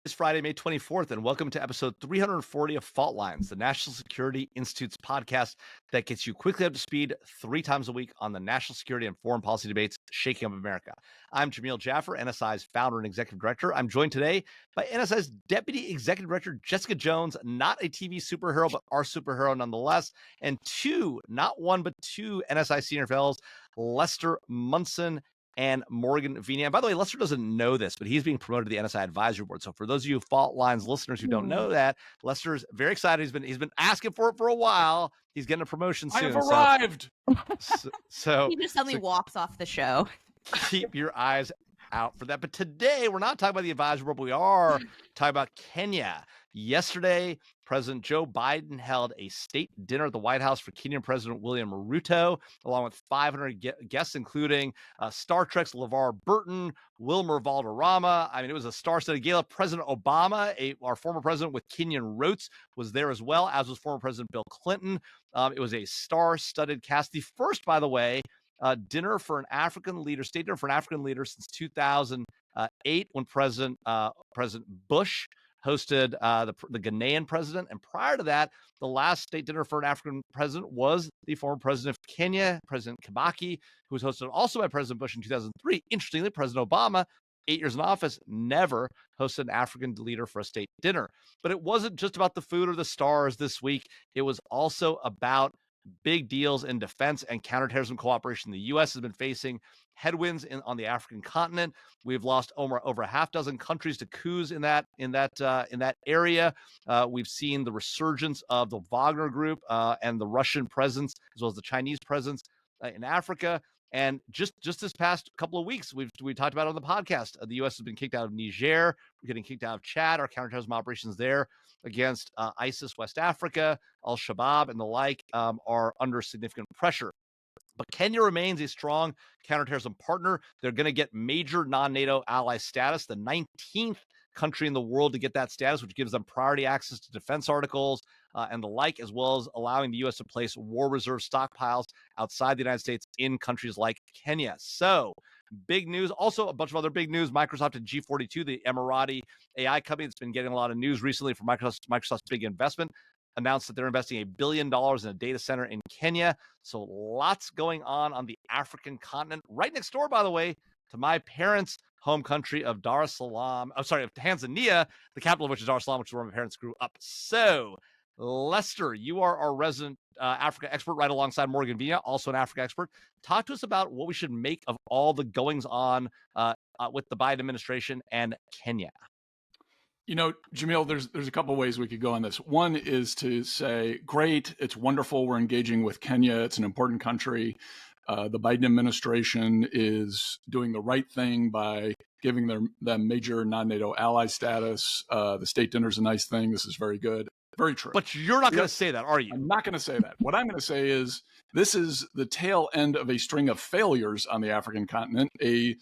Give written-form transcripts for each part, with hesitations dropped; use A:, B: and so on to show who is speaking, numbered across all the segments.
A: It's Friday, May 24th, and welcome to episode 340 of Fault Lines, the National Security Institute's podcast that gets you quickly up to speed 3 times a week on the national security and foreign policy debates shaking up America. I'm Jamil Jaffer, NSI's founder and executive director. I'm joined today by NSI's deputy executive director, Jessica Jones, not a TV superhero, but our superhero nonetheless, and not one, but two NSI senior fellows, Lester Munson and Morgan Vina. And by the way, Lester doesn't know this, but he's being promoted to the NSI Advisory Board. So for those of you Fault Lines listeners who don't know that, Lester's very excited. He's been asking for it for a while. He's getting a promotion soon.
B: I have arrived.
A: So
C: he just suddenly walks off the show.
A: Keep your eyes out for that. But today we're not talking about the advisory board, but we are talking about Kenya. Yesterday, President Joe Biden held a state dinner at the White House for Kenyan President William Ruto, along with 500 guests, including Star Trek's LeVar Burton, Wilmer Valderrama. I mean, it was a star-studded gala. President Obama, our former president with Kenyan roots, was there as well, as was former President Bill Clinton. It was a star-studded cast. The first, by the way, state dinner for an African leader since 2008, when President Bush hosted the Ghanaian president. And prior to that, the last state dinner for an African president was the former president of Kenya, President Kibaki, who was hosted also by President Bush in 2003. Interestingly, President Obama, 8 years in office, never hosted an African leader for a state dinner. But it wasn't just about the food or the stars this week. It was also about big deals in defense and counterterrorism cooperation. The U.S. has been facing headwinds on the African continent. We've lost over a half dozen countries to coups in that area. We've seen the resurgence of the Wagner Group and the Russian presence, as well as the Chinese presence in Africa. And just this past couple of weeks, we talked about it on the podcast. The U.S. has been kicked out of Niger. We're getting kicked out of Chad. Our counterterrorism operations there against ISIS, West Africa, Al-Shabaab, and the like are under significant pressure. But Kenya remains a strong counterterrorism partner. They're going to get major non-NATO ally status, the 19th country in the world to get that status, which gives them priority access to defense articles and the like, as well as allowing the U.S. to place war reserve stockpiles outside the United States in countries like Kenya. So big news. Also, a bunch of other big news. Microsoft and G42, the Emirati AI company that's been getting a lot of news recently for Microsoft's big investment, announced that they're investing $1 billion in a data center in Kenya. So lots going on the African continent. Right next door, by the way, to my parents' home country of Tanzania, the capital of which is Dar es Salaam, which is where my parents grew up. So, Lester, you are our resident Africa expert right alongside Morgan Vina, also an Africa expert. Talk to us about what we should make of all the goings-on with the Biden administration and Kenya.
B: You know, Jamil, there's a couple of ways we could go on this. One is to say, great, it's wonderful we're engaging with Kenya. It's an important country. The Biden administration is doing the right thing by giving them major non-NATO ally status. The state dinner's a nice thing. This is very good. Very true.
A: But you're not going to say that, are you?
B: I'm not going to say that. What I'm going to say is this is the tail end of a string of failures on the African continent, a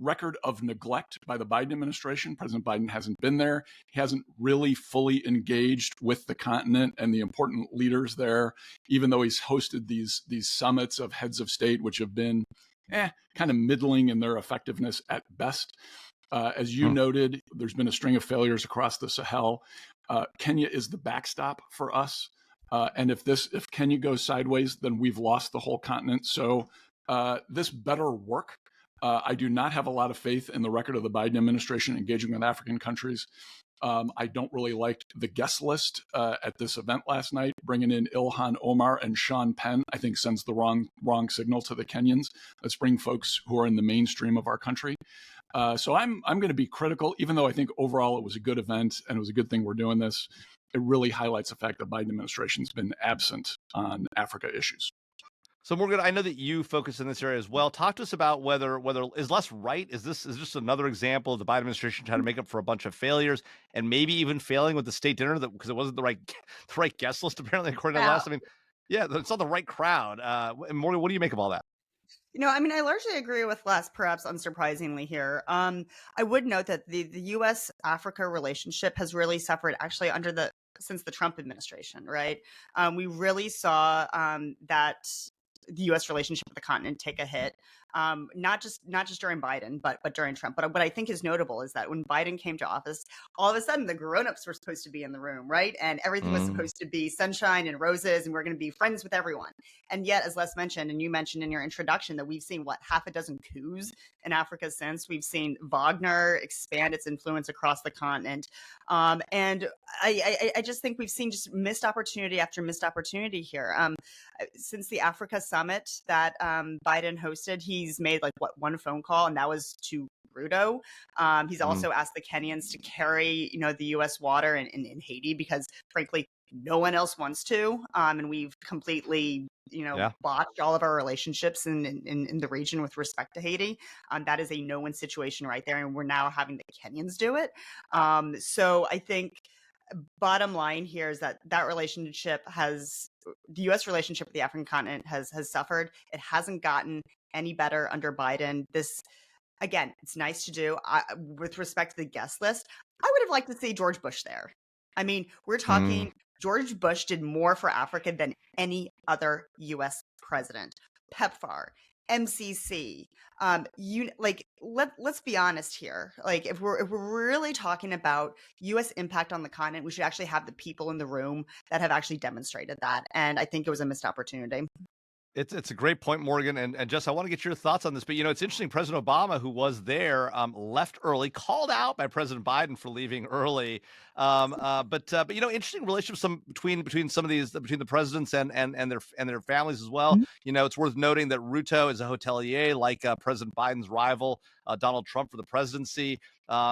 B: record of neglect by the Biden administration. President Biden hasn't been there. He hasn't really fully engaged with the continent and the important leaders there, even though he's hosted these summits of heads of state, which have been kind of middling in their effectiveness at best. As you noted, there's been a string of failures across the Sahel. Kenya is the backstop for us. And if Kenya goes sideways, then we've lost the whole continent. So this better work. I do not have a lot of faith in the record of the Biden administration engaging with African countries. I don't really like the guest list at this event last night. Bringing in Ilhan Omar and Sean Penn, I think, sends the wrong signal to the Kenyans. Let's bring folks who are in the mainstream of our country. So I'm going to be critical, even though I think overall it was a good event and it was a good thing we're doing this. It really highlights the fact that the Biden administration's been absent on Africa issues.
A: So Morgan, I know that you focus in this area as well. Talk to us about whether is less right? Is this just another example of the Biden administration trying to make up for a bunch of failures and maybe even failing with the state dinner because it wasn't the right guest list apparently according to last. I mean, yeah, it's not the right crowd. And Morgan, what do you make of all that?
C: You know, I mean, I largely agree with Les, perhaps unsurprisingly here. I would note that the U.S.-Africa relationship has really suffered actually since the Trump administration, right? We really saw that the U.S. relationship with the continent take a hit not just during Biden, but during Trump. But what I think is notable is that when Biden came to office, all of a sudden the grown-ups were supposed to be in the room, right? And everything was supposed to be sunshine and roses, and we're going to be friends with everyone. And yet, as Les mentioned, and you mentioned in your introduction, that we've seen half a dozen coups in Africa since. We've seen Wagner expand its influence across the continent. And I just think we've seen just missed opportunity after missed opportunity here. Since the Africa summit that Biden hosted, he's made one phone call, and that was to Ruto. He's also asked the Kenyans to carry, the U.S. water in Haiti because, frankly, no one else wants to. And we've completely, botched all of our relationships in the region with respect to Haiti. That is a no-win situation right there, and we're now having the Kenyans do it. So I think bottom line here is that relationship the U.S. relationship with the African continent has suffered. It hasn't gotten any better under Biden. This, again, it's nice to do. With respect to the guest list, I would have liked to see George Bush there. I mean, we're talking George Bush did more for Africa than any other U.S. president. PEPFAR, MCC, let's be honest here. If we're really talking about U.S. impact on the continent, we should actually have the people in the room that have actually demonstrated that. And I think it was a missed opportunity.
A: It's a great point, Morgan. And Jess, I want to get your thoughts on this. But, it's interesting. President Obama, who was there, left early, called out by President Biden for leaving early. But interesting relationship between some of these, between the presidents and their families as well. It's worth noting that Ruto is a hotelier, like President Biden's rival, Donald Trump, for the presidency.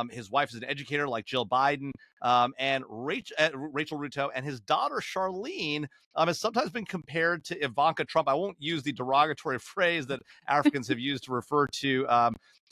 A: His wife is an educator, like Jill Biden. And Rachel Ruto and his daughter Charlene has sometimes been compared to Ivanka Trump. I won't use the derogatory phrase that Africans have used to refer to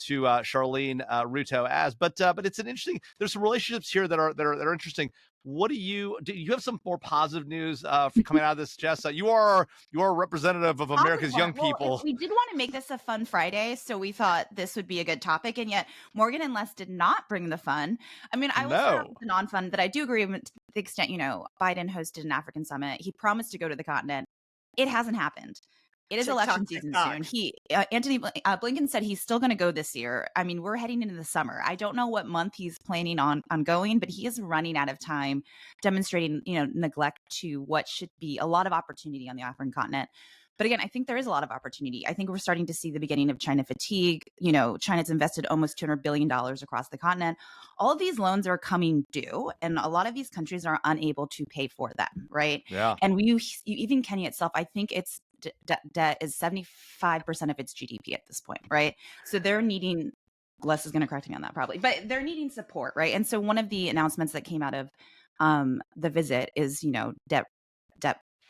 A: Charlene Ruto as, but it's an interesting. There's some relationships here that are interesting. What do you have some more positive news coming out of this, Jess? You are a representative of America's young people.
D: Well, we did want to make this a fun Friday, so we thought this would be a good topic, and yet Morgan and Les did not bring the fun. I mean, I will start with the non-fun, but I do agree with to the extent, Biden hosted an African summit. He promised to go to the continent. It hasn't happened. It is election season soon. Antony Blinken said he's still going to go this year. I mean, we're heading into the summer. I don't know what month he's planning on going, but he is running out of time, demonstrating, neglect to what should be a lot of opportunity on the African continent. But again, I think there is a lot of opportunity. I think we're starting to see the beginning of China fatigue. China's invested almost $200 billion across the continent. All of these loans are coming due, and a lot of these countries are unable to pay for them, right?
A: Yeah.
D: And even Kenya itself, I think its debt is 75% of its GDP at this point, right? So they're needing, Les is going to correct me on that probably, but they're needing support, right? And so one of the announcements that came out of the visit is, debt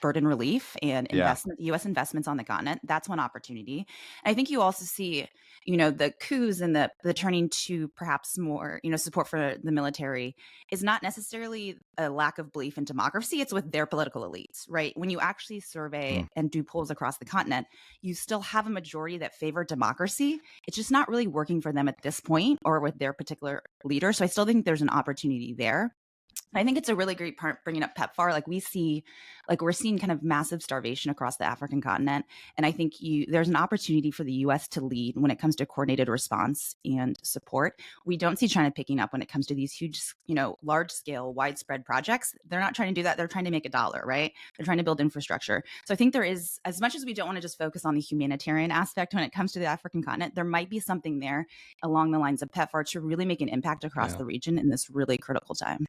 D: burden relief and U.S. investments on the continent. That's one opportunity. And I think you also see, the coups and the turning to perhaps more, support for the military is not necessarily a lack of belief in democracy. It's with their political elites, right? When you actually survey and do polls across the continent, you still have a majority that favor democracy. It's just not really working for them at this point or with their particular leader. So I still think there's an opportunity there. I think it's a really great part bringing up PEPFAR. We're seeing kind of massive starvation across the African continent. And I think there's an opportunity for the U.S. to lead when it comes to coordinated response and support. We don't see China picking up when it comes to these huge, large scale, widespread projects. They're not trying to do that. They're trying to make a dollar, right? They're trying to build infrastructure. So I think there is, as much as we don't want to just focus on the humanitarian aspect when it comes to the African continent, there might be something there along the lines of PEPFAR to really make an impact across the region in this really critical time.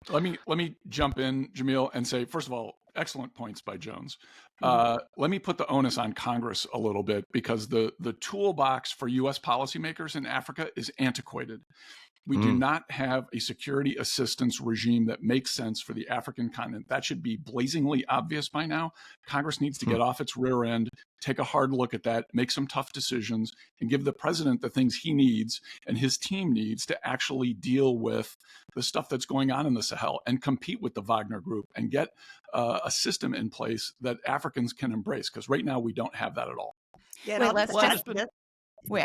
B: Let me jump in, Jamil, and say, first of all, excellent points by Jones. Let me put the onus on Congress a little bit, because the toolbox for U.S. policymakers in Africa is antiquated. We do not have a security assistance regime that makes sense for the African continent. That should be blazingly obvious by now. Congress needs to get off its rear end, take a hard look at that, make some tough decisions, and give the president the things he needs and his team needs to actually deal with the stuff that's going on in the Sahel and compete with the Wagner Group and get a system in place that Africans can embrace, because right now we don't have that at all.
C: Yeah,
D: Wait,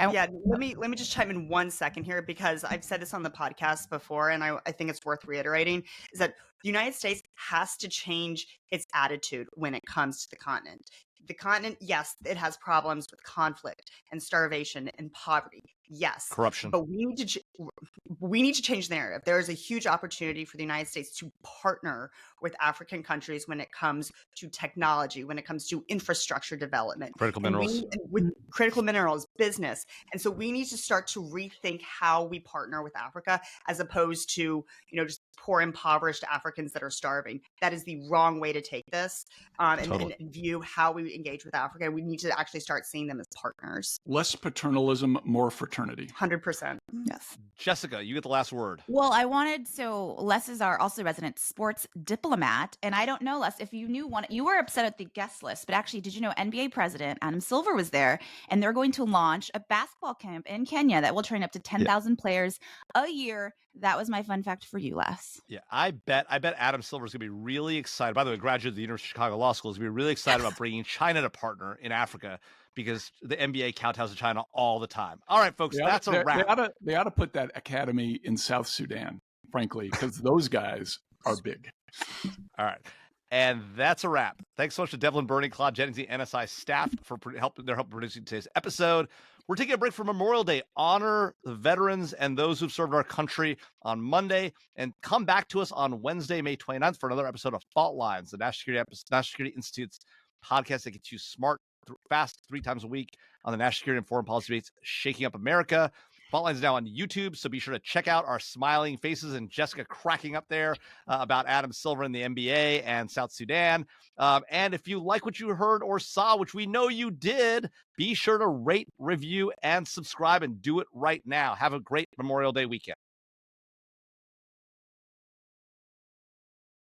C: let me just chime in 1 second here, because I've said this on the podcast before, and I think it's worth reiterating, is that the United States has to change its attitude when it comes to the continent. the continent, yes, it has problems with conflict and starvation and poverty. Yes.
A: Corruption.
C: But we need to change the narrative. There is a huge opportunity for the United States to partner with African countries when it comes to technology, when it comes to infrastructure development,
A: Critical minerals.
C: with critical minerals, business. And so we need to start to rethink how we partner with Africa, as opposed to, just poor, impoverished Africans that are starving. That is the wrong way to take this,
A: Totally.
C: and view how we engage with Africa. We need to actually start seeing them as partners.
B: Less paternalism, more fraternity.
C: 100%.
D: Yes.
A: Jessica, you get the last word.
D: Well, so Les is our also resident sports diplomat. And I don't know, Les, if you knew you were upset at the guest list, but actually, did you know NBA President Adam Silver was there, and they're going to launch a basketball camp in Kenya that will train up to 10,000 players a year. That was my fun fact for you, Les.
A: Yeah, I bet Adam Silver's gonna be really excited. By the way, graduate of the University of Chicago Law School, is gonna be really excited about bringing China to partner in Africa, because the NBA kowtows to China all the time. All right, folks, that's a wrap.
B: They ought to put that academy in South Sudan, frankly, because those guys are big.
A: All right. And that's a wrap. Thanks so much to Devlin Burning, Claude Jennings, the NSI staff for helping producing today's episode. We're taking a break for Memorial Day. Honor the veterans and those who've served our country on Monday, and come back to us on Wednesday, May 29th for another episode of Fault Lines, the National Security Institute's podcast that gets you smart, fast 3 times a week on the national security and foreign policy debates shaking up America. Fault Lines is now on YouTube, so be sure to check out our smiling faces and Jessica cracking up there about Adam Silver in the NBA and South Sudan. And if you like what you heard or saw, which we know you did, be sure to rate, review, and subscribe, and do it right now. Have a great Memorial Day weekend.